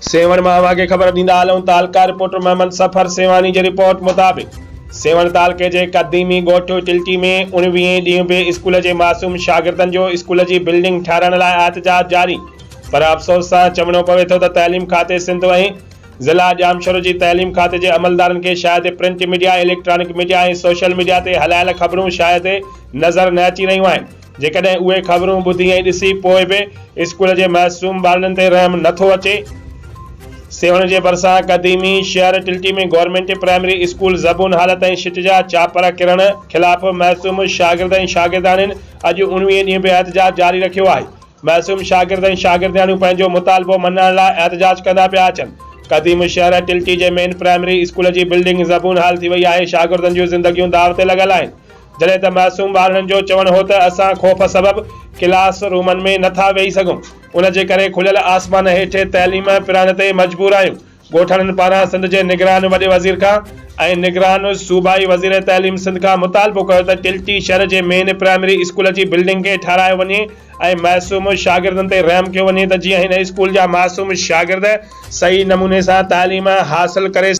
सेवण मां आवां खे ख़बर ॾींदा हलूं। तालका रिपोर्टर मोहम्मद सफ़र सेवानी जी रिपोर्ट मुताबिक़ सेवण तालके जे क़दीमी ॻोठ टिल्टी में 19 ॾींहं बि स्कूल जे मासूम शागिर्दनि जो स्कूल जी बिल्डिंग ठाहिराइण लाइ एहतजाज जारी। पर अफ़सोस सां चवणो पवे थो त तइलीम खाते सिंध ऐं ज़िला जामशोर जी तइलीम खाते जे अमलदारनि खे शायदि प्रिंट मीडिया, इलेक्ट्रॉनिक मीडिया ऐं सोशल मीडिया ते हलायल ख़बरूं शायदि नज़र न अची रहियूं आहिनि। जेकॾहिं उहे ख़बरूं ॿुधी ऐं ॾिसी पोइ बि स्कूल जे मासूम ॿारनि ते रहम नथो अचे। सेवण जे भरिसां क़दीमी शहर टिल्टी में गवर्नमेंट प्राइमरी स्कूल ज़बून हालत ऐं छिट जा चापर किरण ख़िलाफ़ मासूम शागिर्द ऐं शागिर्दाणियुनि अॼु 19 ॾींहं बि एहतजाज जारी रखियो आहे। मासूम शागिर्द ऐं शागिर्दाणियूं पंहिंजो मुतालबो मञण लाइ एहतजाज कंदा पिया अचनि। क़दीम शहर टिल्टी जे मेन प्राइमरी स्कूल जी बिल्डिंग ज़बून हाल थी वई आहे। शागिर्दनि जूं ज़िंदगियूं दाव ते लॻल आहिनि। जॾहिं त मासूम ॿारनि जो चवणु हो त असां ख़ौफ़ सबबि क्लास रूमनि में नथा वेही सघूं, उन जे करे खुलियल आसमान हेठि तइलीम पिराइण ते मजबूर आहियूं। ॻोठाणनि पारां सिंध जे निगरान वॾे वज़ीर खां ऐं निगरान सूबाई वज़ीर तइलीम सिंध खां मुतालबो कयो त टिल्टी शहर जे मेन प्राइमरी स्कूल जी बिल्डिंग खे ठारायो वञे ऐं मासूम शागिर्दनि ते रहम कयो वञे त जीअं हिन स्कूल जा मासूम शागिर्द सही नमूने सां तइलीम हासिल करे